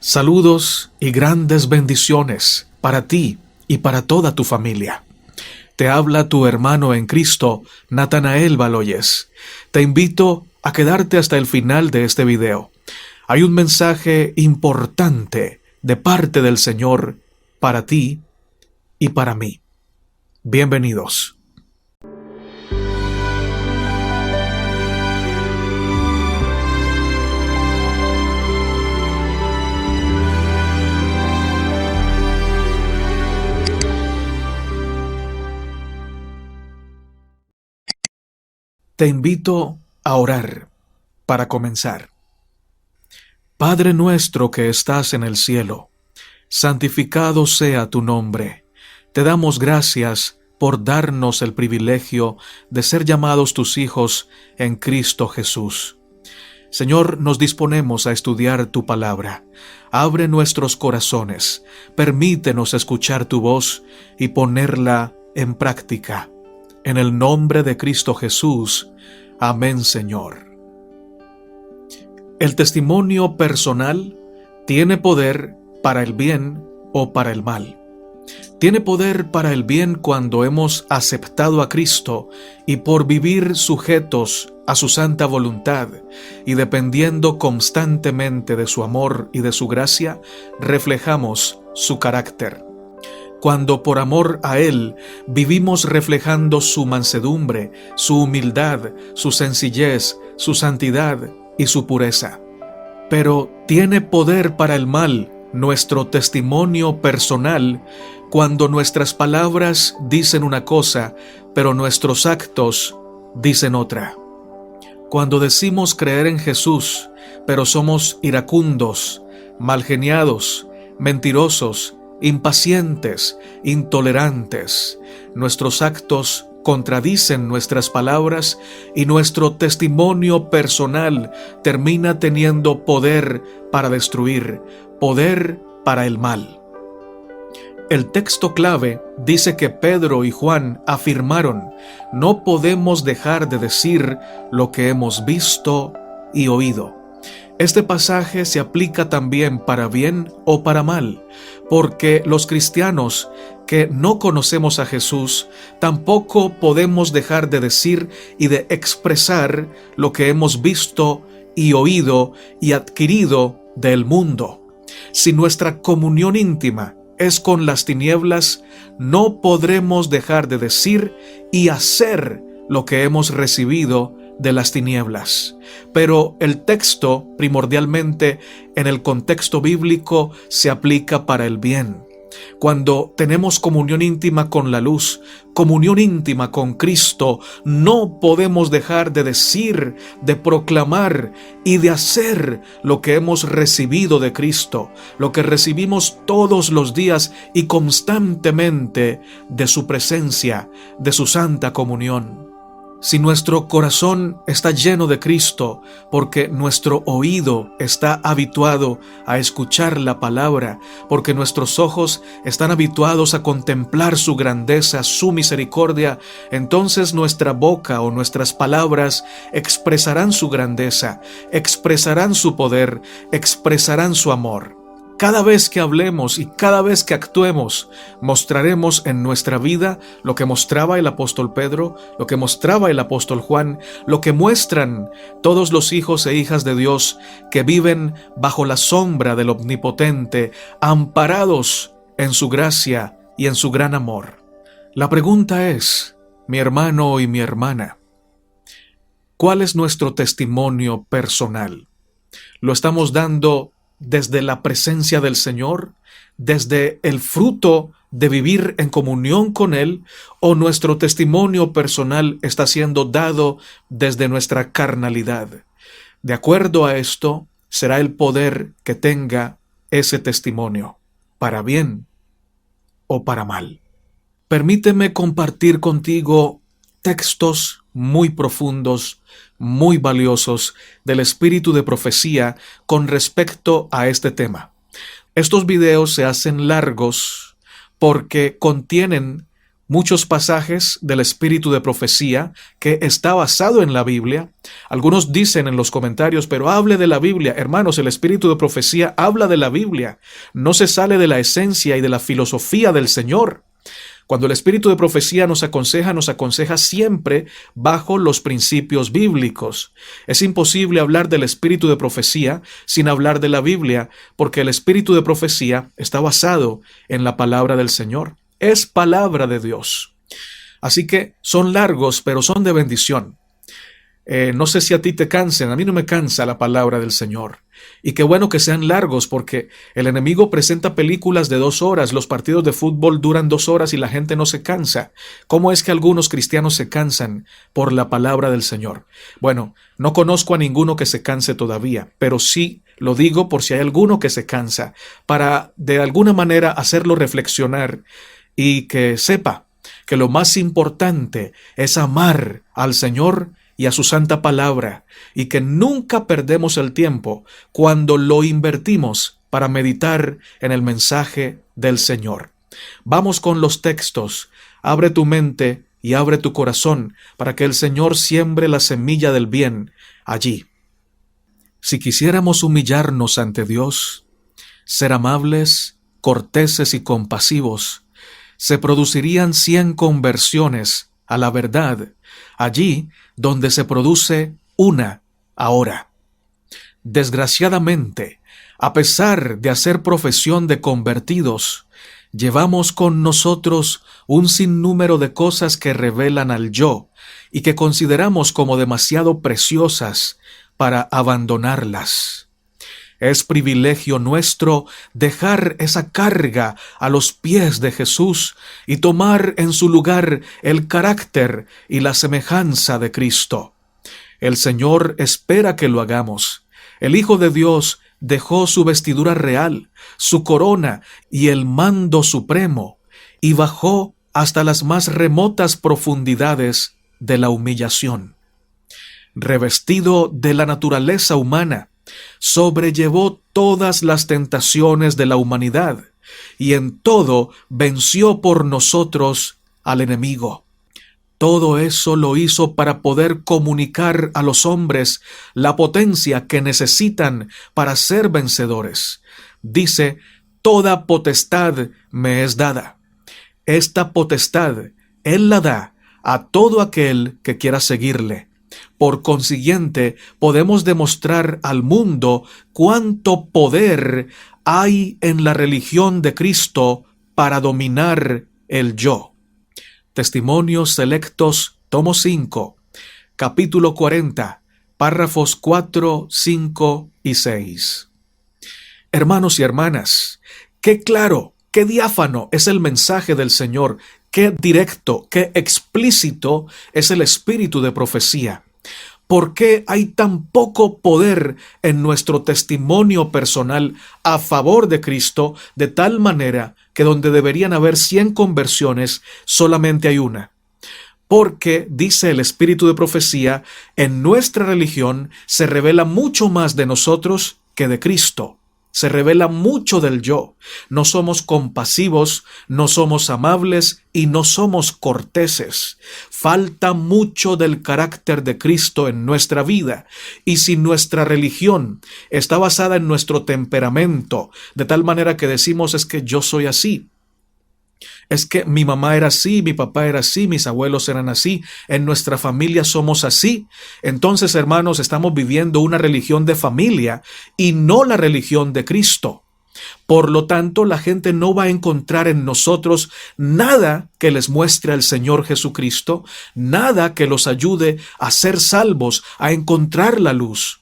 Saludos y grandes bendiciones para ti y para toda tu familia. Te habla tu hermano en Cristo, Natanael Baloyes. Te invito a quedarte hasta el final de este video. Hay un mensaje importante de parte del Señor para ti y para mí. Bienvenidos. Te invito a orar para comenzar. Padre nuestro que estás en el cielo, santificado sea tu nombre. Te damos gracias por darnos el privilegio de ser llamados tus hijos en Cristo Jesús. Señor, nos disponemos a estudiar tu palabra. Abre nuestros corazones, permítenos escuchar tu voz y ponerla en práctica. En el nombre de Cristo Jesús. Amén, Señor. El testimonio personal tiene poder para el bien o para el mal. Tiene poder para el bien cuando hemos aceptado a Cristo y por vivir sujetos a su santa voluntad y dependiendo constantemente de su amor y de su gracia, reflejamos su carácter. Cuando por amor a Él vivimos reflejando su mansedumbre, su humildad, su sencillez, su santidad y su pureza. Pero tiene poder para el mal nuestro testimonio personal cuando nuestras palabras dicen una cosa, pero nuestros actos dicen otra. Cuando decimos creer en Jesús, pero somos iracundos, malgeniados, mentirosos, impacientes, intolerantes. Nuestros actos contradicen nuestras palabras y nuestro testimonio personal termina teniendo poder para destruir, poder para el mal. El texto clave dice que Pedro y Juan afirmaron: no podemos dejar de decir lo que hemos visto y oído. Este pasaje se aplica también para bien o para mal, porque los cristianos que no conocemos a Jesús tampoco podemos dejar de decir y de expresar lo que hemos visto y oído y adquirido del mundo. Si nuestra comunión íntima es con las tinieblas, no podremos dejar de decir y hacer lo que hemos recibido de las tinieblas. Pero el texto, primordialmente en el contexto bíblico, se aplica para el bien. Cuando tenemos comunión íntima con la luz, comunión íntima con Cristo, no podemos dejar de decir, de proclamar y de hacer lo que hemos recibido de Cristo, lo que recibimos todos los días y constantemente de su presencia, de su santa comunión. Si nuestro corazón está lleno de Cristo, porque nuestro oído está habituado a escuchar la palabra, porque nuestros ojos están habituados a contemplar su grandeza, su misericordia, entonces nuestra boca o nuestras palabras expresarán su grandeza, expresarán su poder, expresarán su amor. Cada vez que hablemos y cada vez que actuemos, mostraremos en nuestra vida lo que mostraba el apóstol Pedro, lo que mostraba el apóstol Juan, lo que muestran todos los hijos e hijas de Dios que viven bajo la sombra del Omnipotente, amparados en su gracia y en su gran amor. La pregunta es, mi hermano y mi hermana, ¿cuál es nuestro testimonio personal? ¿Lo estamos dando desde la presencia del Señor, desde el fruto de vivir en comunión con Él, o nuestro testimonio personal está siendo dado desde nuestra carnalidad? De acuerdo a esto, será el poder que tenga ese testimonio, para bien o para mal. Permíteme compartir contigo textos muy profundos, muy valiosos del espíritu de profecía con respecto a este tema. Estos videos se hacen largos porque contienen muchos pasajes del espíritu de profecía que está basado en la Biblia. Algunos dicen en los comentarios, pero hable de la Biblia. Hermanos, el espíritu de profecía habla de la Biblia. No se sale de la esencia y de la filosofía del Señor. Cuando el espíritu de profecía nos aconseja siempre bajo los principios bíblicos. Es imposible hablar del espíritu de profecía sin hablar de la Biblia, porque el espíritu de profecía está basado en la palabra del Señor. Es palabra de Dios. Así que son largos, pero son de bendición. No sé si a ti te cansen, a mí no me cansa la palabra del Señor. Y qué bueno que sean largos, porque el enemigo presenta películas de 2 horas, los partidos de fútbol duran 2 horas y la gente no se cansa. ¿Cómo es que algunos cristianos se cansan por la palabra del Señor? Bueno, no conozco a ninguno que se canse todavía, pero sí lo digo por si hay alguno que se cansa, para de alguna manera hacerlo reflexionar y que sepa que lo más importante es amar al Señor y a su santa palabra, y que nunca perdemos el tiempo cuando lo invertimos para meditar en el mensaje del Señor. Vamos con los textos. Abre tu mente y abre tu corazón para que el Señor siembre la semilla del bien allí. Si quisiéramos humillarnos ante Dios, ser amables, corteses y compasivos, se producirían 100 conversiones a la verdad, allí donde se produce una ahora. Desgraciadamente, a pesar de hacer profesión de convertidos, llevamos con nosotros un sinnúmero de cosas que revelan al yo y que consideramos como demasiado preciosas para abandonarlas. Es privilegio nuestro dejar esa carga a los pies de Jesús y tomar en su lugar el carácter y la semejanza de Cristo. El Señor espera que lo hagamos. El Hijo de Dios dejó su vestidura real, su corona y el mando supremo, y bajó hasta las más remotas profundidades de la humillación. Revestido de la naturaleza humana, sobrellevó todas las tentaciones de la humanidad y en todo venció por nosotros al enemigo. Todo eso lo hizo para poder comunicar a los hombres la potencia que necesitan para ser vencedores. Dice, toda potestad me es dada. Esta potestad Él la da a todo aquel que quiera seguirle. Por consiguiente, podemos demostrar al mundo cuánto poder hay en la religión de Cristo para dominar el yo. Testimonios Selectos, tomo 5, capítulo 40, párrafos 4, 5 y 6. Hermanos y hermanas, qué claro, qué diáfano es el mensaje del Señor, qué directo, qué explícito es el espíritu de profecía. ¿Por qué hay tan poco poder en nuestro testimonio personal a favor de Cristo, de tal manera que donde deberían haber 100 conversiones, solamente hay una? Porque, dice el espíritu de profecía, en nuestra religión se revela mucho más de nosotros que de Cristo. Se revela mucho del yo. No somos compasivos, no somos amables y no somos corteses. Falta mucho del carácter de Cristo en nuestra vida. Y si nuestra religión está basada en nuestro temperamento, de tal manera que decimos es que yo soy así, es que mi mamá era así, mi papá era así, mis abuelos eran así, en nuestra familia somos así. Entonces, hermanos, estamos viviendo una religión de familia y no la religión de Cristo. Por lo tanto, la gente no va a encontrar en nosotros nada que les muestre al Señor Jesucristo, nada que los ayude a ser salvos, a encontrar la luz.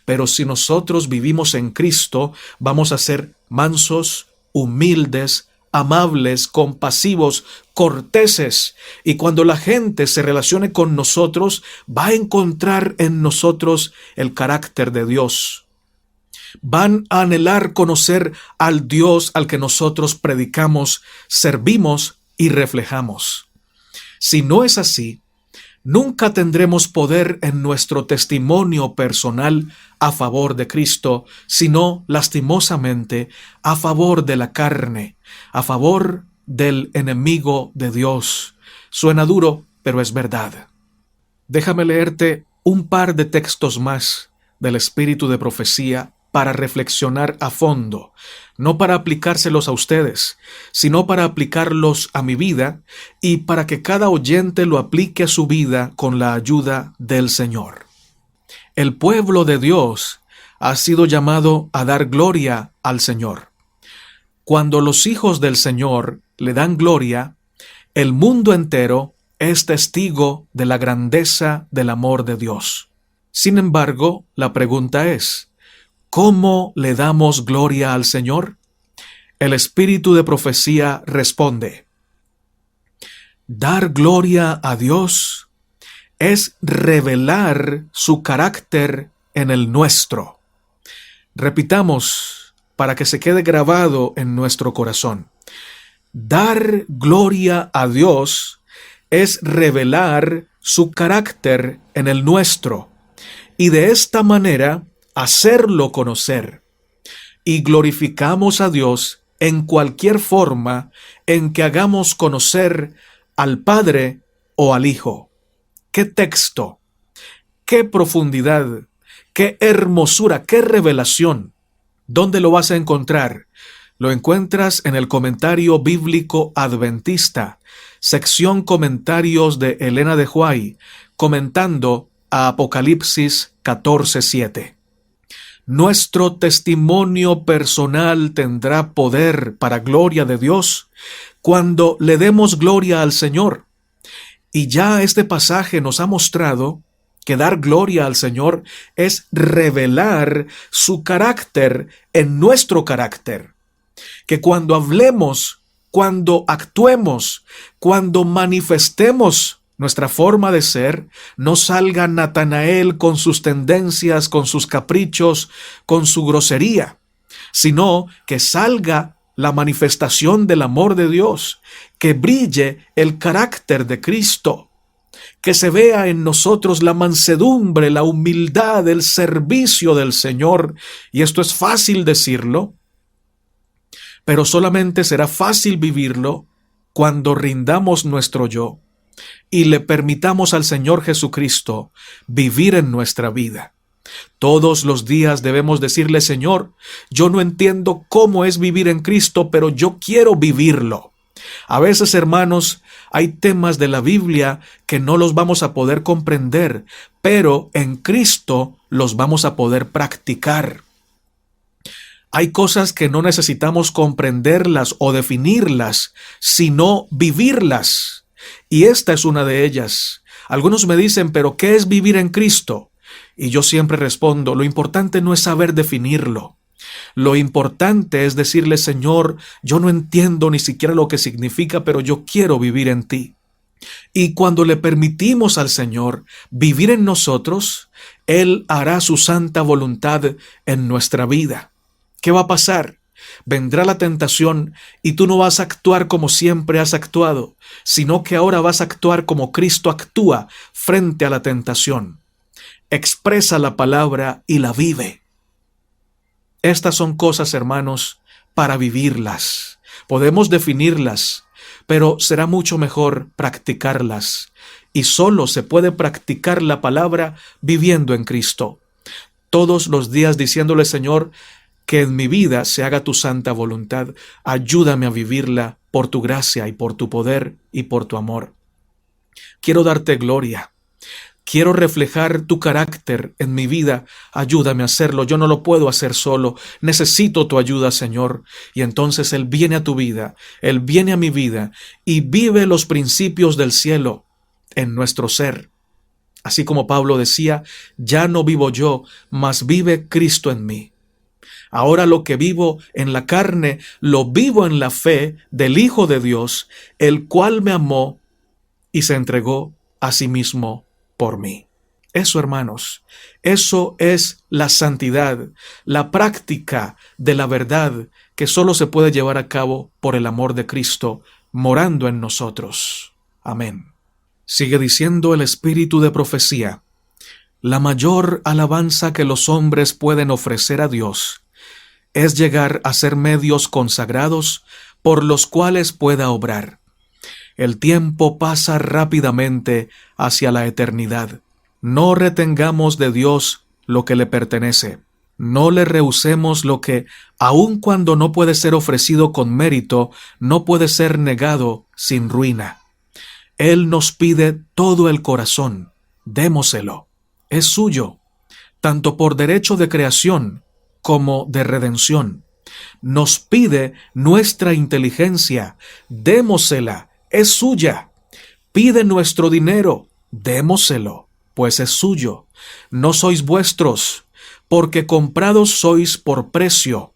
Pero si nosotros vivimos en Cristo, vamos a ser mansos, humildes, amables, compasivos, corteses, y cuando la gente se relacione con nosotros, va a encontrar en nosotros el carácter de Dios. Van a anhelar conocer al Dios al que nosotros predicamos, servimos y reflejamos. Si no es así, nunca tendremos poder en nuestro testimonio personal a favor de Cristo, sino lastimosamente a favor de la carne, a favor del enemigo de Dios. Suena duro, pero es verdad. Déjame leerte un par de textos más del espíritu de profecía para reflexionar a fondo, no para aplicárselos a ustedes, sino para aplicarlos a mi vida y para que cada oyente lo aplique a su vida con la ayuda del Señor. El pueblo de Dios ha sido llamado a dar gloria al Señor. Cuando los hijos del Señor le dan gloria, el mundo entero es testigo de la grandeza del amor de Dios. Sin embargo, la pregunta es, ¿cómo le damos gloria al Señor? El espíritu de profecía responde: dar gloria a Dios es revelar su carácter en el nuestro. Repitamos para que se quede grabado en nuestro corazón. Dar gloria a Dios es revelar su carácter en el nuestro y de esta manera hacerlo conocer. Y glorificamos a Dios en cualquier forma en que hagamos conocer al Padre o al Hijo. ¡Qué texto! ¡Qué profundidad! ¡Qué hermosura! ¡Qué revelación! ¿Dónde lo vas a encontrar? Lo encuentras en el Comentario Bíblico Adventista, sección Comentarios de Elena de White, comentando a Apocalipsis 14:7. Nuestro testimonio personal tendrá poder para gloria de Dios cuando le demos gloria al Señor. Y ya este pasaje nos ha mostrado que dar gloria al Señor es revelar su carácter en nuestro carácter. Que cuando hablemos, cuando actuemos, cuando manifestemos nuestra forma de ser, no salga Natanael con sus tendencias, con sus caprichos, con su grosería, sino que salga la manifestación del amor de Dios, que brille el carácter de Cristo, que se vea en nosotros la mansedumbre, la humildad, el servicio del Señor. Y esto es fácil decirlo, pero solamente será fácil vivirlo cuando rindamos nuestro yo y le permitamos al Señor Jesucristo vivir en nuestra vida. Todos los días debemos decirle: Señor, yo no entiendo cómo es vivir en Cristo, pero yo quiero vivirlo. A veces, hermanos, hay temas de la Biblia que no los vamos a poder comprender, pero en Cristo los vamos a poder practicar. Hay cosas que no necesitamos comprenderlas o definirlas, sino vivirlas. Y esta es una de ellas. Algunos me dicen: ¿pero qué es vivir en Cristo? Y yo siempre respondo: lo importante no es saber definirlo. Lo importante es decirle: Señor, yo no entiendo ni siquiera lo que significa, pero yo quiero vivir en ti. Y cuando le permitimos al Señor vivir en nosotros, Él hará su santa voluntad en nuestra vida. ¿Qué va a pasar? Vendrá la tentación y tú no vas a actuar como siempre has actuado, sino que ahora vas a actuar como Cristo actúa frente a la tentación. Expresa la palabra y la vive. Estas son cosas, hermanos, para vivirlas. Podemos definirlas, pero será mucho mejor practicarlas. Y solo se puede practicar la palabra viviendo en Cristo. Todos los días diciéndole: Señor, que en mi vida se haga tu santa voluntad. Ayúdame a vivirla por tu gracia y por tu poder y por tu amor. Quiero darte gloria. Quiero reflejar tu carácter en mi vida. Ayúdame a hacerlo. Yo no lo puedo hacer solo. Necesito tu ayuda, Señor. Y entonces Él viene a tu vida. Él viene a mi vida y vive los principios del cielo en nuestro ser. Así como Pablo decía: ya no vivo yo, mas vive Cristo en mí. Ahora lo que vivo en la carne, lo vivo en la fe del Hijo de Dios, el cual me amó y se entregó a sí mismo por mí. Eso, hermanos, eso es la santidad, la práctica de la verdad que solo se puede llevar a cabo por el amor de Cristo morando en nosotros. Amén. Sigue diciendo el espíritu de profecía: la mayor alabanza que los hombres pueden ofrecer a Dios es llegar a ser medios consagrados por los cuales pueda obrar. El tiempo pasa rápidamente hacia la eternidad. No retengamos de Dios lo que le pertenece. No le rehusemos lo que, aun cuando no puede ser ofrecido con mérito, no puede ser negado sin ruina. Él nos pide todo el corazón. Démoselo. Es suyo, tanto por derecho de creación como de redención. Nos pide nuestra inteligencia. Démosela. Es suya. Pide nuestro dinero. Démoselo, pues es suyo. No sois vuestros, porque comprados sois por precio.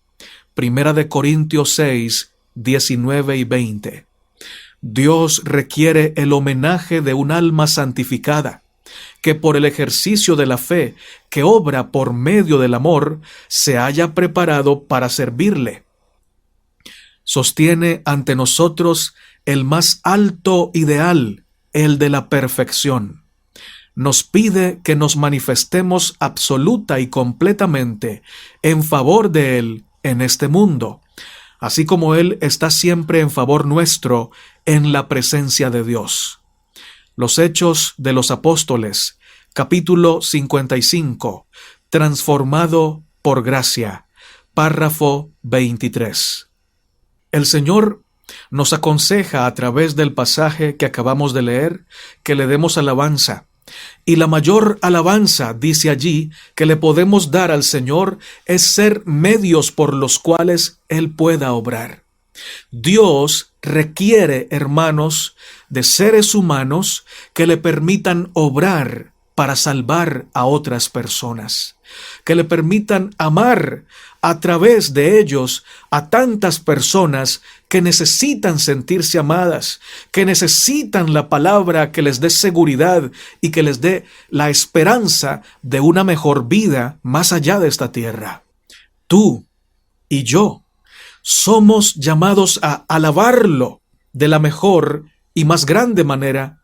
1 Corintios 6, 19 y 20. Dios requiere el homenaje de un alma santificada, que por el ejercicio de la fe que obra por medio del amor, se haya preparado para servirle. Sostiene ante nosotros el más alto ideal, el de la perfección. Nos pide que nos manifestemos absoluta y completamente en favor de Él en este mundo, así como Él está siempre en favor nuestro en la presencia de Dios. Los Hechos de los Apóstoles, capítulo 55, transformado por gracia, párrafo 23. El Señor nos aconseja a través del pasaje que acabamos de leer que le demos alabanza. Y la mayor alabanza, dice allí, que le podemos dar al Señor es ser medios por los cuales Él pueda obrar. Dios requiere, hermanos, de seres humanos que le permitan obrar para salvar a otras personas, que le permitan amar a través de ellos a tantas personas que necesitan sentirse amadas, que necesitan la palabra que les dé seguridad y que les dé la esperanza de una mejor vida más allá de esta tierra. Tú y yo somos llamados a alabarlo de la mejor y más grande manera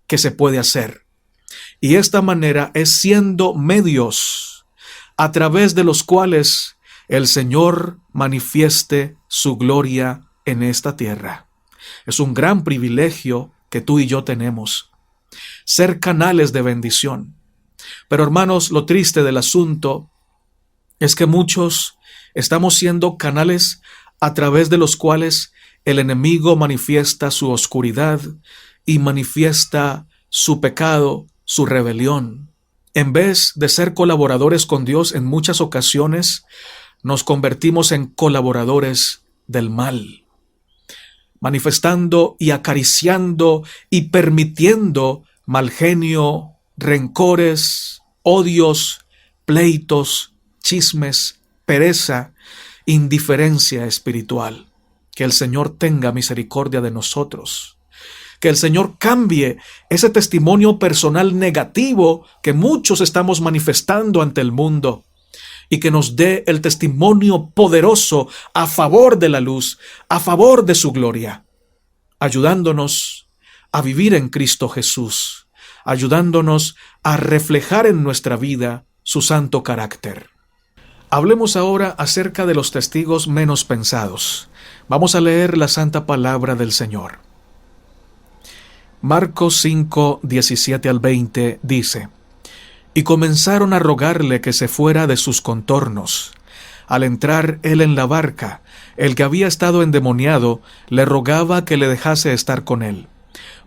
que se puede hacer. Y esta manera es siendo medios a través de los cuales el Señor manifieste su gloria en esta tierra. Es un gran privilegio que tú y yo tenemos, ser canales de bendición. Pero hermanos, lo triste del asunto es que muchos estamos siendo canales a través de los cuales el enemigo manifiesta su oscuridad y manifiesta su pecado, su rebelión. En vez de ser colaboradores con Dios, en muchas ocasiones nos convertimos en colaboradores del mal, manifestando y acariciando y permitiendo mal genio, rencores, odios, pleitos, chismes, pereza, indiferencia espiritual. Que el Señor tenga misericordia de nosotros. Que el Señor cambie ese testimonio personal negativo que muchos estamos manifestando ante el mundo y que nos dé el testimonio poderoso a favor de la luz, a favor de su gloria, ayudándonos a vivir en Cristo Jesús, ayudándonos a reflejar en nuestra vida su santo carácter. Hablemos ahora acerca de los testigos menos pensados. Vamos a leer la santa palabra del Señor. Marcos 5, 17 al 20 dice: Y comenzaron a rogarle que se fuera de sus contornos. Al entrar él en la barca, el que había estado endemoniado le rogaba que le dejase estar con él.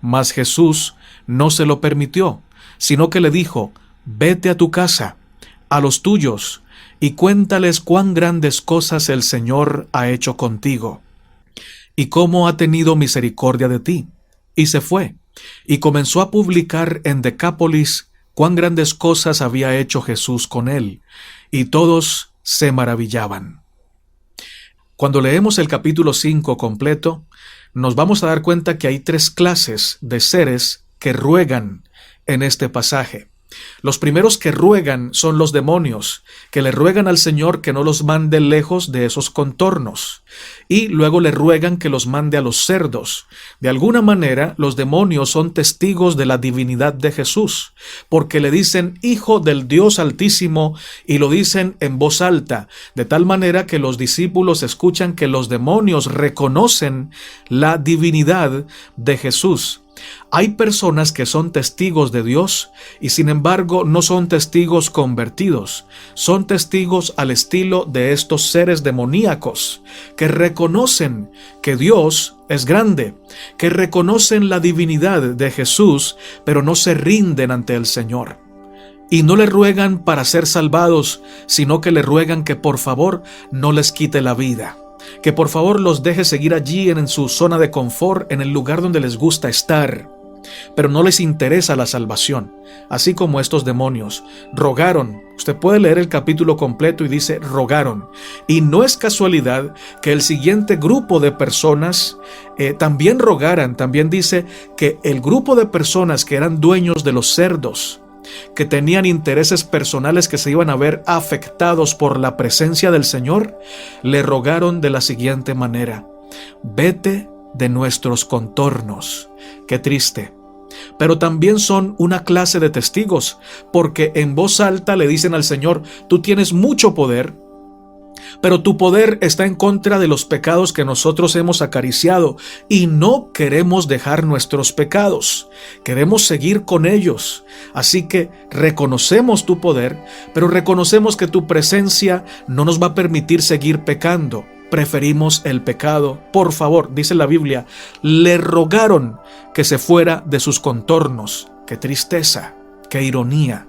Mas Jesús no se lo permitió, sino que le dijo: Vete a tu casa, a los tuyos, y cuéntales cuán grandes cosas el Señor ha hecho contigo, y cómo ha tenido misericordia de ti. Y se fue, y comenzó a publicar en Decápolis cuán grandes cosas había hecho Jesús con él, y todos se maravillaban. Cuando leemos el capítulo 5 completo, nos vamos a dar cuenta que hay 3 clases de seres que ruegan en este pasaje. Los primeros que ruegan son los demonios, que le ruegan al Señor que no los mande lejos de esos contornos, y luego le ruegan que los mande a los cerdos. De alguna manera, los demonios son testigos de la divinidad de Jesús, porque le dicen Hijo del Dios Altísimo y lo dicen en voz alta, de tal manera que los discípulos escuchan que los demonios reconocen la divinidad de Jesús. Hay personas que son testigos de Dios y sin embargo no son testigos convertidos, son testigos al estilo de estos seres demoníacos, que reconocen que Dios es grande, que reconocen la divinidad de Jesús, pero no se rinden ante el Señor. Y no le ruegan para ser salvados, sino que le ruegan que por favor no les quite la vida, que por favor los deje seguir allí en su zona de confort, en el lugar donde les gusta estar. Pero no les interesa la salvación, así como estos demonios. Rogaron, usted puede leer el capítulo completo y dice rogaron. Y no es casualidad que el siguiente grupo de personas también rogaran. También dice que el grupo de personas que eran dueños de los cerdos, que tenían intereses personales que se iban a ver afectados por la presencia del Señor, le rogaron de la siguiente manera: vete de nuestros contornos. Qué triste. Pero también son una clase de testigos, porque en voz alta le dicen al Señor: tú tienes mucho poder, pero tu poder está en contra de los pecados que nosotros hemos acariciado y no queremos dejar nuestros pecados, queremos seguir con ellos. Así que reconocemos tu poder, pero reconocemos que tu presencia no nos va a permitir seguir pecando. Preferimos el pecado. Por favor, dice la Biblia, le rogaron que se fuera de sus contornos. Qué tristeza, qué ironía.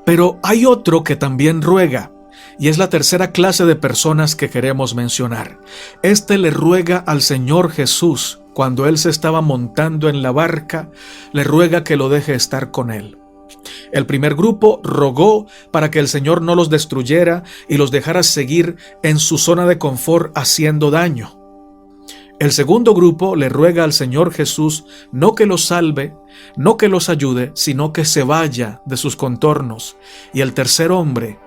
Pero hay otro que también ruega, y es la tercera clase de personas que queremos mencionar. Este le ruega al Señor Jesús cuando Él se estaba montando en la barca, le ruega que lo deje estar con Él. El primer grupo rogó para que el Señor no los destruyera y los dejara seguir en su zona de confort haciendo daño. El segundo grupo le ruega al Señor Jesús no que los salve, no que los ayude, sino que se vaya de sus contornos. Y el tercer hombre,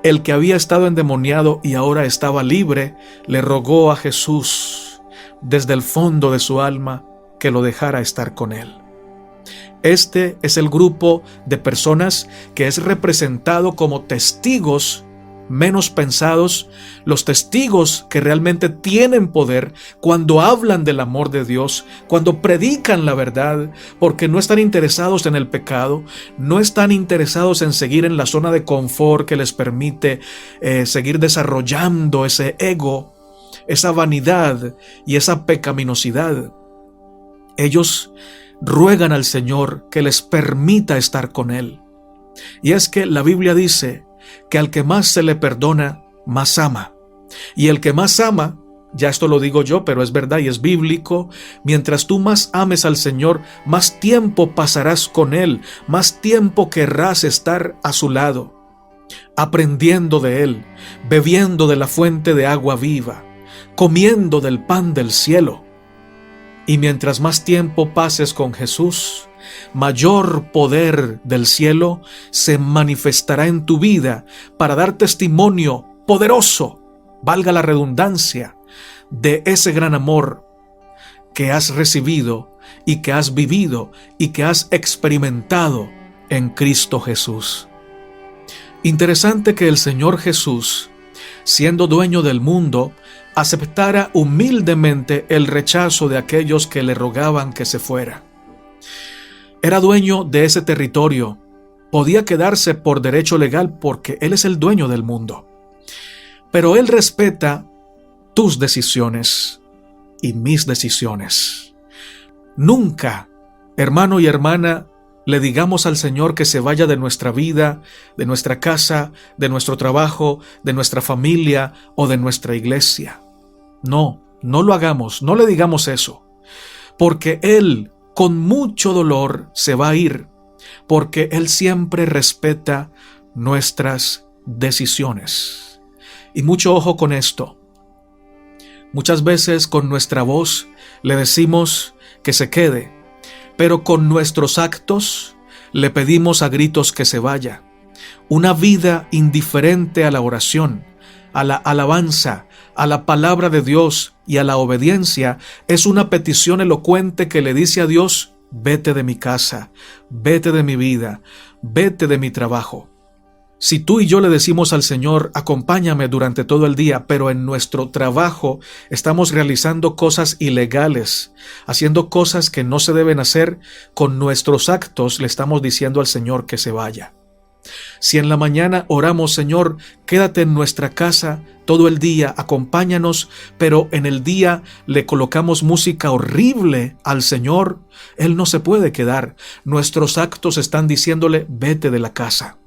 el que había estado endemoniado y ahora estaba libre, le rogó a Jesús desde el fondo de su alma que lo dejara estar con él. Este es el grupo de personas que es representado como testigos menos pensados, los testigos que realmente tienen poder cuando hablan del amor de Dios, cuando predican la verdad, porque no están interesados en el pecado, no están interesados en seguir en la zona de confort que les permite seguir desarrollando ese ego, esa vanidad y esa pecaminosidad. Ellos ruegan al Señor que les permita estar con Él. Y es que la Biblia dice que al que más se le perdona, más ama. Y el que más ama, ya esto lo digo yo, pero es verdad y es bíblico, mientras tú más ames al Señor, más tiempo pasarás con Él, más tiempo querrás estar a su lado, aprendiendo de Él, bebiendo de la fuente de agua viva, comiendo del pan del cielo. Y mientras más tiempo pases con Jesús, mayor poder del cielo se manifestará en tu vida para dar testimonio poderoso, valga la redundancia, de ese gran amor que has recibido y que has vivido y que has experimentado en Cristo Jesús. Interesante que el Señor Jesús, siendo dueño del mundo, aceptara humildemente el rechazo de aquellos que le rogaban que se fuera. Era dueño de ese territorio, podía quedarse por derecho legal porque Él es el dueño del mundo. Pero Él respeta tus decisiones y mis decisiones. Nunca, hermano y hermana, le digamos al Señor que se vaya de nuestra vida, de nuestra casa, de nuestro trabajo, de nuestra familia o de nuestra iglesia. No, no lo hagamos, no le digamos eso, porque Él con mucho dolor se va a ir, porque Él siempre respeta nuestras decisiones. Y mucho ojo con esto. Muchas veces con nuestra voz le decimos que se quede, pero con nuestros actos le pedimos a gritos que se vaya. Una vida indiferente a la oración, a la alabanza, a la palabra de Dios y a la obediencia es una petición elocuente que le dice a Dios: vete de mi casa, vete de mi vida, vete de mi trabajo. Si tú y yo le decimos al Señor: acompáñame durante todo el día, pero en nuestro trabajo estamos realizando cosas ilegales, haciendo cosas que no se deben hacer, con nuestros actos le estamos diciendo al Señor que se vaya. Si en la mañana oramos: Señor, quédate en nuestra casa todo el día, acompáñanos, pero en el día le colocamos música horrible al Señor, Él no se puede quedar. Nuestros actos están diciéndole: vete de la casa.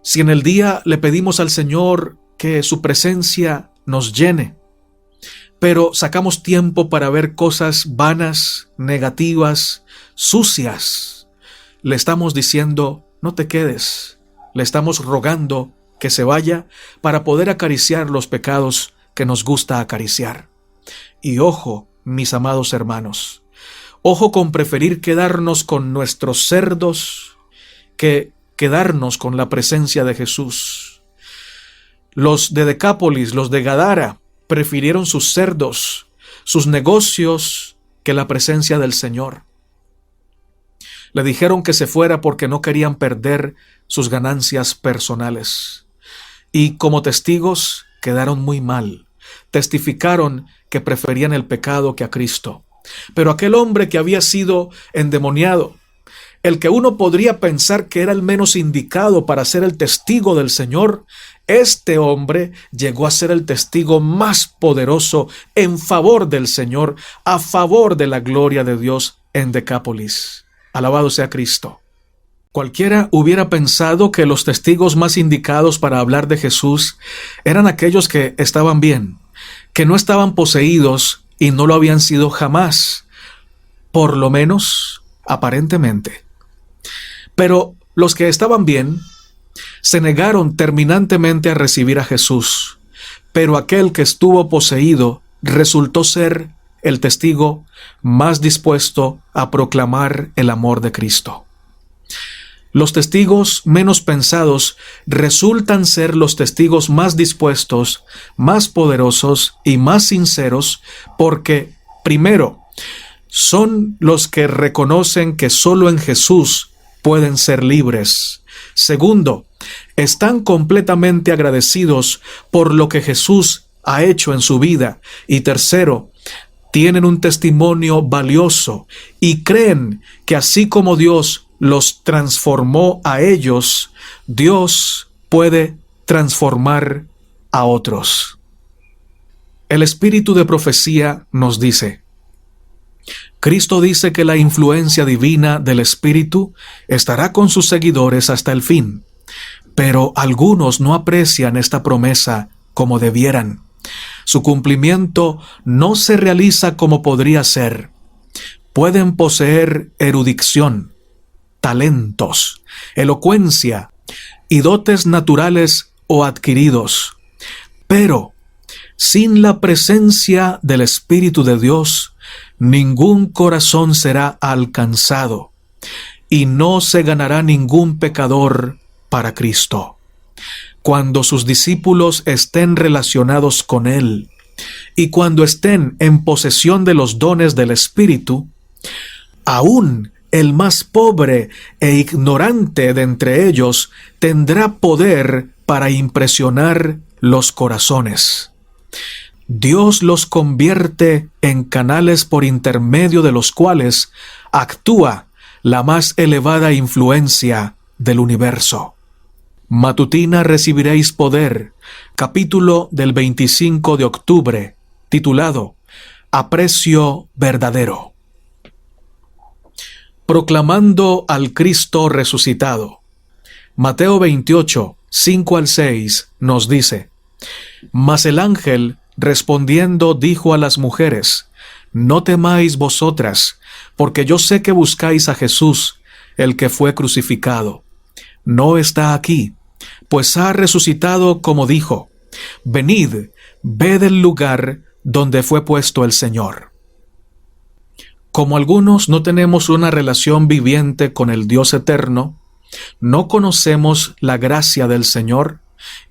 Si en el día le pedimos al Señor que su presencia nos llene, pero sacamos tiempo para ver cosas vanas, negativas, sucias, le estamos diciendo: no te quedes. Le estamos rogando que se vaya para poder acariciar los pecados que nos gusta acariciar. Y ojo, mis amados hermanos, ojo con preferir quedarnos con nuestros cerdos que quedarnos con la presencia de Jesús. Los de Decápolis, los de Gadara, prefirieron sus cerdos, sus negocios, que la presencia del Señor. Le dijeron que se fuera porque no querían perder sus ganancias personales. Y como testigos quedaron muy mal. Testificaron que preferían el pecado que a Cristo. Pero aquel hombre que había sido endemoniado, el que uno podría pensar que era el menos indicado para ser el testigo del Señor, este hombre llegó a ser el testigo más poderoso en favor del Señor, a favor de la gloria de Dios en Decápolis. Alabado sea Cristo. Cualquiera hubiera pensado que los testigos más indicados para hablar de Jesús eran aquellos que estaban bien, que no estaban poseídos y no lo habían sido jamás, por lo menos aparentemente. Pero los que estaban bien se negaron terminantemente a recibir a Jesús, pero aquel que estuvo poseído resultó ser el testigo más dispuesto a proclamar el amor de Cristo. Los testigos menos pensados resultan ser los testigos más dispuestos, más poderosos y más sinceros, porque, primero, son los que reconocen que solo en Jesús pueden ser libres. Segundo, están completamente agradecidos por lo que Jesús ha hecho en su vida. Y tercero, tienen un testimonio valioso y creen que así como Dios los transformó a ellos, Dios puede transformar a otros. El espíritu de profecía nos dice: Cristo dice que la influencia divina del Espíritu estará con sus seguidores hasta el fin, pero algunos no aprecian esta promesa como debieran. Su cumplimiento no se realiza como podría ser. Pueden poseer erudición, talentos, elocuencia y dotes naturales o adquiridos, pero sin la presencia del Espíritu de Dios, ningún corazón será alcanzado y no se ganará ningún pecador para Cristo. Cuando sus discípulos estén relacionados con Él y cuando estén en posesión de los dones del Espíritu, aún el más pobre e ignorante de entre ellos tendrá poder para impresionar los corazones. Dios los convierte en canales por intermedio de los cuales actúa la más elevada influencia del universo. Matutina recibiréis poder, capítulo del 25 de octubre, titulado Aprecio verdadero. Proclamando al Cristo resucitado. Mateo 28, 5 al 6 nos dice: Mas el ángel respondiendo dijo a las mujeres: No temáis vosotras, porque yo sé que buscáis a Jesús, el que fue crucificado. No está aquí, pues ha resucitado como dijo. Venid, ved el lugar donde fue puesto el Señor. Como algunos no tenemos una relación viviente con el Dios eterno, no conocemos la gracia del Señor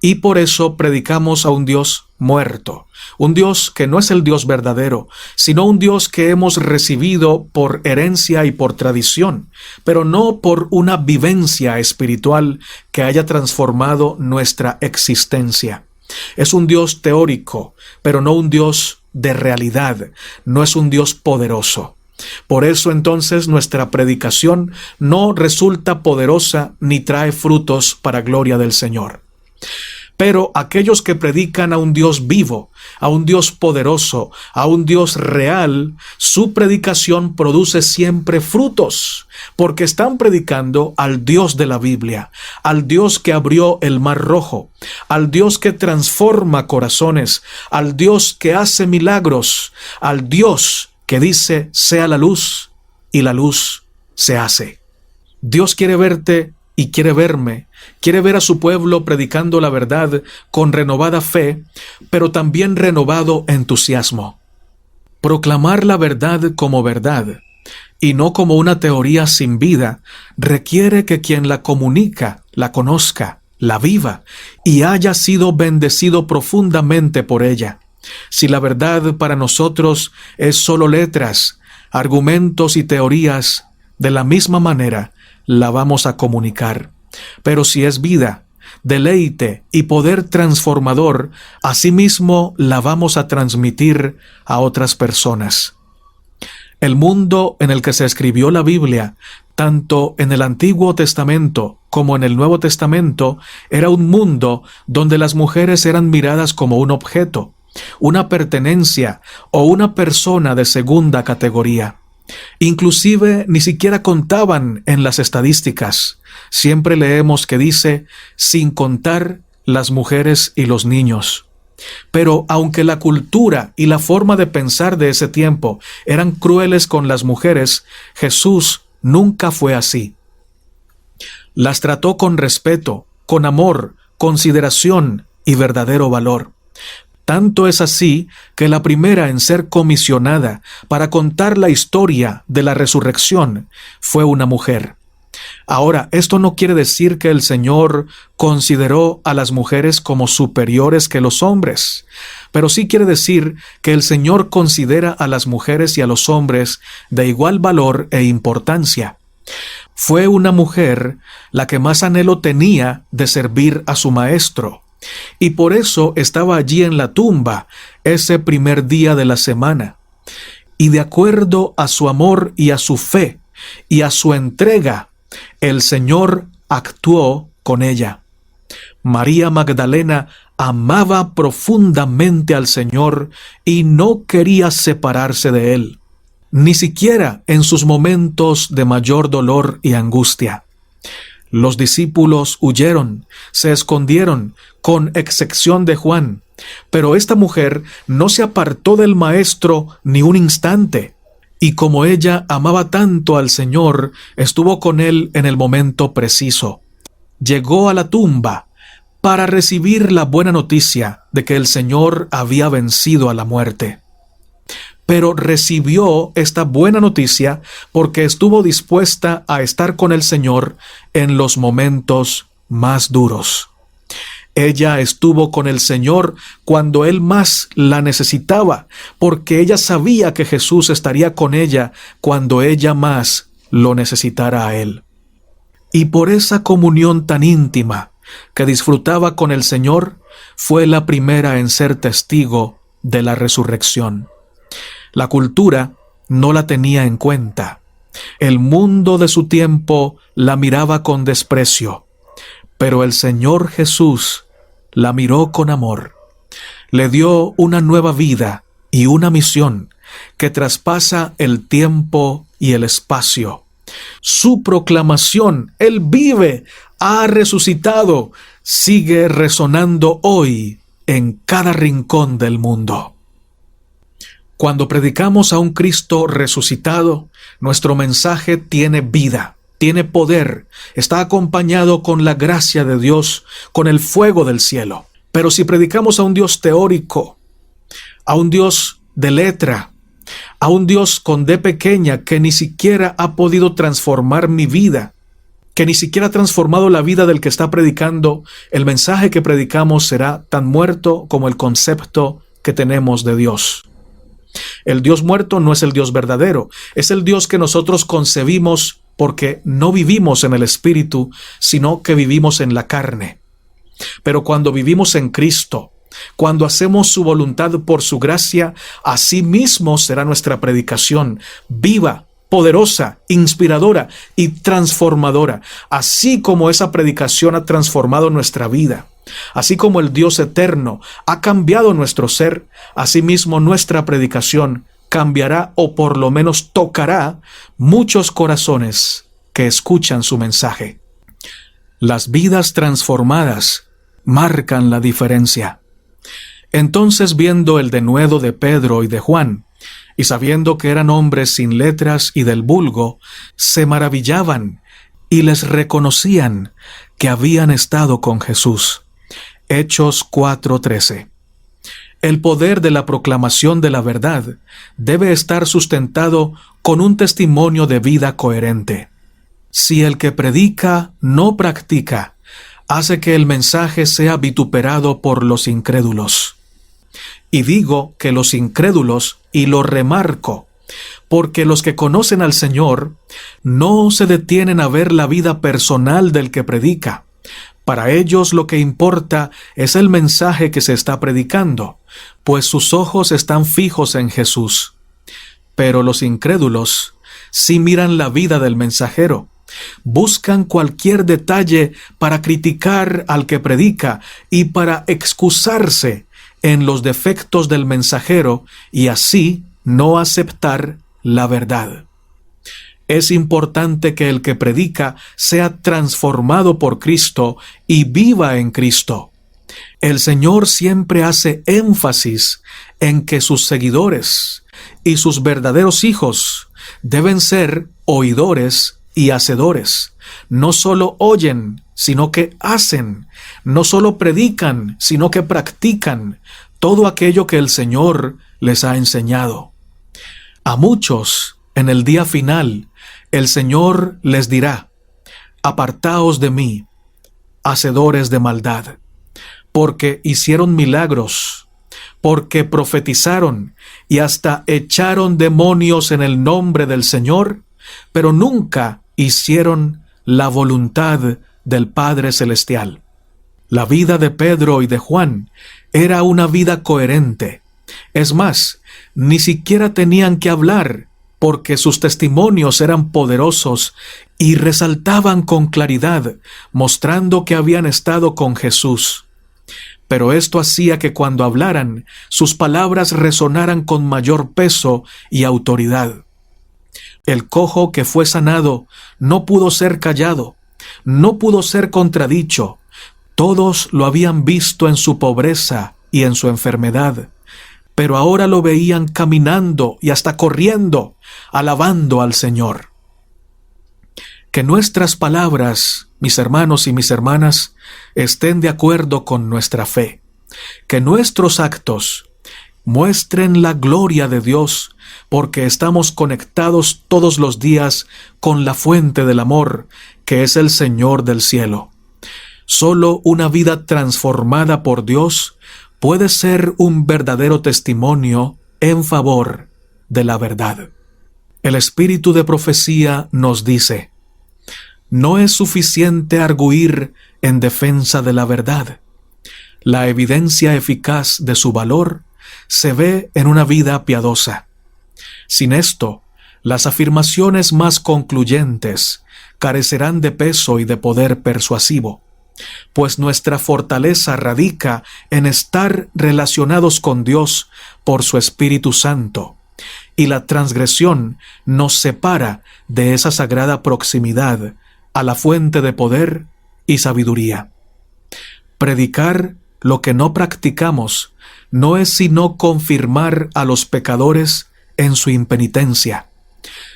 y por eso predicamos a un Dios muerto, un Dios que no es el Dios verdadero, sino un Dios que hemos recibido por herencia y por tradición, pero no por una vivencia espiritual que haya transformado nuestra existencia. Es un Dios teórico, pero no un Dios de realidad, no es un Dios poderoso. Por eso entonces nuestra predicación no resulta poderosa ni trae frutos para gloria del Señor. Pero aquellos que predican a un Dios vivo, a un Dios poderoso, a un Dios real, su predicación produce siempre frutos, porque están predicando al Dios de la Biblia, al Dios que abrió el Mar Rojo, al Dios que transforma corazones, al Dios que hace milagros, al Dios que dice sea la luz y la luz se hace. Dios quiere verte y quiere verme, quiere ver a su pueblo predicando la verdad con renovada fe, pero también renovado entusiasmo. Proclamar la verdad como verdad y no como una teoría sin vida requiere que quien la comunica, la conozca, la viva y haya sido bendecido profundamente por ella. Si la verdad para nosotros es solo letras, argumentos y teorías, de la misma manera la vamos a comunicar. Pero si es vida, deleite y poder transformador, asimismo la vamos a transmitir a otras personas. El mundo en el que se escribió la Biblia, tanto en el Antiguo Testamento como en el Nuevo Testamento, era un mundo donde las mujeres eran miradas como un objeto, una pertenencia o una persona de segunda categoría. Inclusive ni siquiera contaban en las estadísticas. Siempre leemos que dice, sin contar las mujeres y los niños. Pero aunque la cultura y la forma de pensar de ese tiempo eran crueles con las mujeres, Jesús nunca fue así. Las trató con respeto, con amor, consideración y verdadero valor. Tanto es así que la primera en ser comisionada para contar la historia de la resurrección fue una mujer. Ahora, esto no quiere decir que el Señor consideró a las mujeres como superiores que los hombres, pero sí quiere decir que el Señor considera a las mujeres y a los hombres de igual valor e importancia. Fue una mujer la que más anhelo tenía de servir a su maestro, y por eso estaba allí en la tumba ese primer día de la semana. Y de acuerdo a su amor y a su fe y a su entrega, el Señor actuó con ella. María Magdalena amaba profundamente al Señor y no quería separarse de Él, ni siquiera en sus momentos de mayor dolor y angustia. Los discípulos huyeron, se escondieron, con excepción de Juan, pero esta mujer no se apartó del Maestro ni un instante. Y como ella amaba tanto al Señor, estuvo con Él en el momento preciso. Llegó a la tumba para recibir la buena noticia de que el Señor había vencido a la muerte. Pero recibió esta buena noticia porque estuvo dispuesta a estar con el Señor en los momentos más duros. Ella estuvo con el Señor cuando Él más la necesitaba, porque ella sabía que Jesús estaría con ella cuando ella más lo necesitara a Él. Y por esa comunión tan íntima que disfrutaba con el Señor, fue la primera en ser testigo de la resurrección. La cultura no la tenía en cuenta. El mundo de su tiempo la miraba con desprecio. Pero el Señor Jesús la miró con amor. Le dio una nueva vida y una misión que traspasa el tiempo y el espacio. Su proclamación, Él vive, ha resucitado, sigue resonando hoy en cada rincón del mundo. Cuando predicamos a un Cristo resucitado, nuestro mensaje tiene vida, tiene poder, está acompañado con la gracia de Dios, con el fuego del cielo. Pero si predicamos a un Dios teórico, a un Dios de letra, a un Dios con D pequeña que ni siquiera ha podido transformar mi vida, que ni siquiera ha transformado la vida del que está predicando, el mensaje que predicamos será tan muerto como el concepto que tenemos de Dios. El Dios muerto no es el Dios verdadero, es el Dios que nosotros concebimos porque no vivimos en el Espíritu, sino que vivimos en la carne. Pero cuando vivimos en Cristo, cuando hacemos su voluntad por su gracia, así mismo será nuestra predicación, viva, poderosa, inspiradora y transformadora, así como esa predicación ha transformado nuestra vida. Así como el Dios eterno ha cambiado nuestro ser, asimismo nuestra predicación cambiará o por lo menos tocará muchos corazones que escuchan su mensaje. Las vidas transformadas marcan la diferencia. Entonces, viendo el denuedo de Pedro y de Juan, y sabiendo que eran hombres sin letras y del vulgo, se maravillaban y les reconocían que habían estado con Jesús. Hechos 4:13. El poder de la proclamación de la verdad debe estar sustentado con un testimonio de vida coherente. Si el que predica no practica, hace que el mensaje sea vituperado por los incrédulos. Y digo que los incrédulos, y lo remarco, porque los que conocen al Señor no se detienen a ver la vida personal del que predica. Para ellos lo que importa es el mensaje que se está predicando, pues sus ojos están fijos en Jesús. Pero los incrédulos sí miran la vida del mensajero, buscan cualquier detalle para criticar al que predica y para excusarse en los defectos del mensajero y así no aceptar la verdad. Es importante que el que predica sea transformado por Cristo y viva en Cristo. El Señor siempre hace énfasis en que sus seguidores y sus verdaderos hijos deben ser oidores y hacedores. No solo oyen, sino que hacen. No solo predican, sino que practican todo aquello que el Señor les ha enseñado. A muchos, en el día final, el Señor les dirá: apartaos de mí, hacedores de maldad, porque hicieron milagros, porque profetizaron y hasta echaron demonios en el nombre del Señor, pero nunca hicieron la voluntad del Padre Celestial. La vida de Pedro y de Juan era una vida coherente. Es más, ni siquiera tenían que hablar, porque sus testimonios eran poderosos y resaltaban con claridad, mostrando que habían estado con Jesús. Pero esto hacía que cuando hablaran, sus palabras resonaran con mayor peso y autoridad. El cojo que fue sanado no pudo ser callado, no pudo ser contradicho. Todos lo habían visto en su pobreza y en su enfermedad, pero ahora lo veían caminando y hasta corriendo, alabando al Señor. Que nuestras palabras, mis hermanos y mis hermanas, estén de acuerdo con nuestra fe. Que nuestros actos muestren la gloria de Dios, porque estamos conectados todos los días con la fuente del amor, que es el Señor del cielo. Solo una vida transformada por Dios puede ser un verdadero testimonio en favor de la verdad. El espíritu de profecía nos dice: no es suficiente argüir en defensa de la verdad. La evidencia eficaz de su valor se ve en una vida piadosa. Sin esto, las afirmaciones más concluyentes carecerán de peso y de poder persuasivo, pues nuestra fortaleza radica en estar relacionados con Dios por su Espíritu Santo, y la transgresión nos separa de esa sagrada proximidad a la fuente de poder y sabiduría. Predicar lo que no practicamos no es sino confirmar a los pecadores en su impenitencia.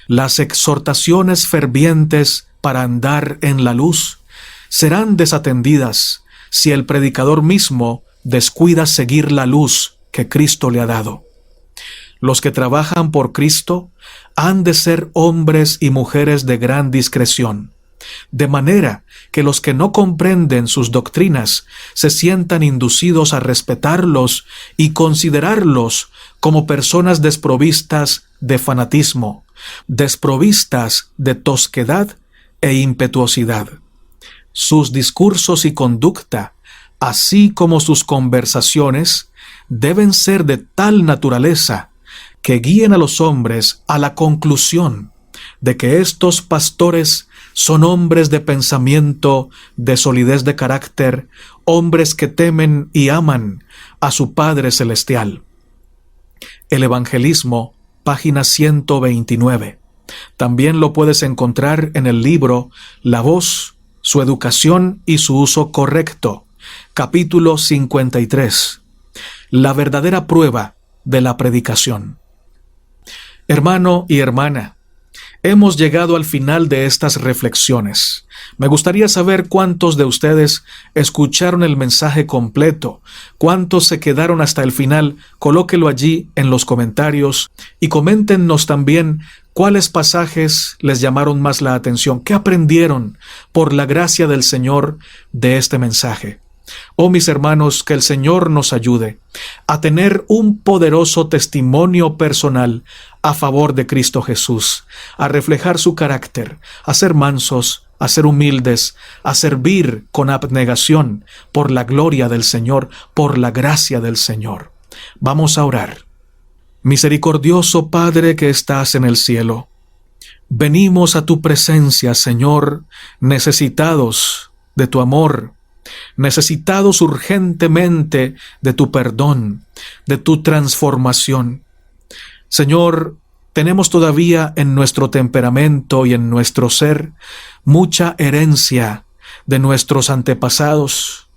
Las exhortaciones fervientes para andar en la luz serán desatendidas si el predicador mismo descuida seguir la luz que Cristo le ha dado. Los que trabajan por Cristo han de ser hombres y mujeres de gran discreción, de manera que los que no comprenden sus doctrinas se sientan inducidos a respetarlos y considerarlos como personas desprovistas de fanatismo, desprovistas de tosquedad e impetuosidad. Sus discursos y conducta, así como sus conversaciones, deben ser de tal naturaleza que guíen a los hombres a la conclusión de que estos pastores son hombres de pensamiento, de solidez de carácter, hombres que temen y aman a su Padre Celestial. El Evangelismo, página 129. También lo puedes encontrar en el libro La Voz, su educación y su uso correcto, capítulo 53. La verdadera prueba de la predicación. Hermano y hermana, hemos llegado al final de estas reflexiones. Me gustaría saber cuántos de ustedes escucharon el mensaje completo, cuántos se quedaron hasta el final. Colóquelo allí en los comentarios y coméntenos también cuáles pasajes les llamaron más la atención, qué aprendieron por la gracia del Señor de este mensaje. Oh mis hermanos, que el Señor nos ayude a tener un poderoso testimonio personal a favor de Cristo Jesús, a reflejar su carácter, a ser mansos, a ser humildes, a servir con abnegación por la gloria del Señor, por la gracia del Señor. Vamos a orar. Misericordioso Padre que estás en el cielo, venimos a tu presencia, Señor, necesitados de tu amor, necesitados urgentemente de tu perdón, de tu transformación. Señor, tenemos todavía en nuestro temperamento y en nuestro ser mucha herencia de nuestros antepasados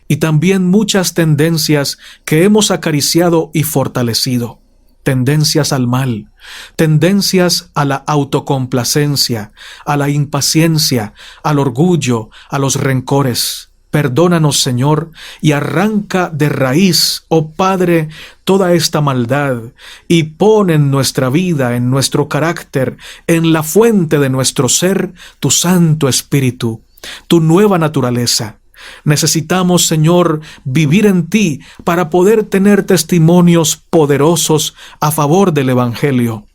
y también muchas tendencias que hemos acariciado y fortalecido. Tendencias al mal, tendencias a la autocomplacencia, a la impaciencia, al orgullo, a los rencores. Perdónanos, Señor, y arranca de raíz, oh Padre, toda esta maldad y pon en nuestra vida, en nuestro carácter, en la fuente de nuestro ser, tu Santo Espíritu, tu nueva naturaleza. Necesitamos, Señor, vivir en ti para poder tener testimonios poderosos a favor del Evangelio.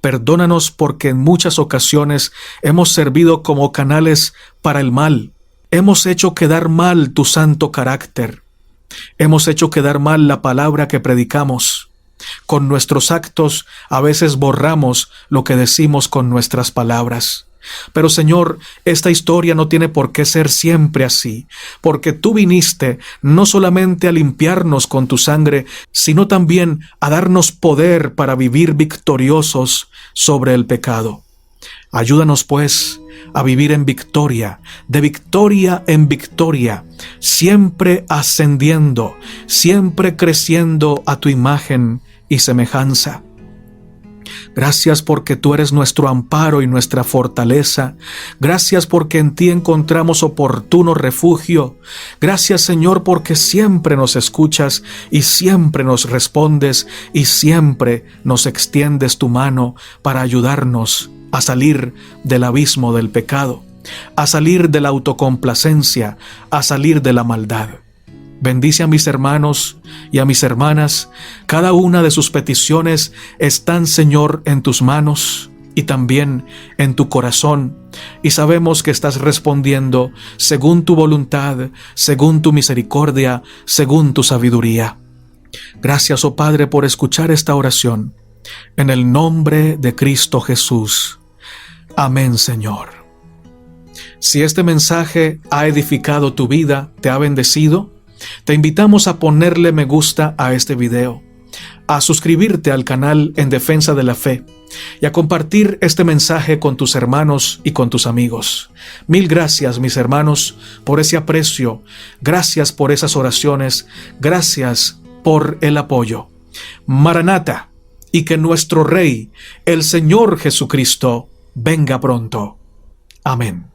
Perdónanos porque en muchas ocasiones hemos servido como canales para el mal. Hemos hecho quedar mal tu santo carácter. Hemos hecho quedar mal la palabra que predicamos. Con nuestros actos a veces borramos lo que decimos con nuestras palabras. Pero Señor, esta historia no tiene por qué ser siempre así, porque tú viniste no solamente a limpiarnos con tu sangre, sino también a darnos poder para vivir victoriosos sobre el pecado. Ayúdanos, pues, a vivir en victoria, de victoria en victoria, siempre ascendiendo, siempre creciendo a tu imagen y semejanza. Gracias porque tú eres nuestro amparo y nuestra fortaleza. Gracias porque en ti encontramos oportuno refugio. Gracias, Señor, porque siempre nos escuchas y siempre nos respondes y siempre nos extiendes tu mano para ayudarnos a salir del abismo del pecado, a salir de la autocomplacencia, a salir de la maldad. Bendice a mis hermanos y a mis hermanas. Cada una de sus peticiones están, Señor, en tus manos y también en tu corazón. Y sabemos que estás respondiendo según tu voluntad, según tu misericordia, según tu sabiduría. Gracias, oh Padre, por escuchar esta oración. En el nombre de Cristo Jesús. Amén, Señor. Si este mensaje ha edificado tu vida, te ha bendecido, te invitamos a ponerle me gusta a este video, a suscribirte al canal En Defensa de la Fe y a compartir este mensaje con tus hermanos y con tus amigos. Mil gracias, mis hermanos, por ese aprecio. Gracias por esas oraciones. Gracias por el apoyo. Maranata, y que nuestro Rey, el Señor Jesucristo, venga pronto. Amén.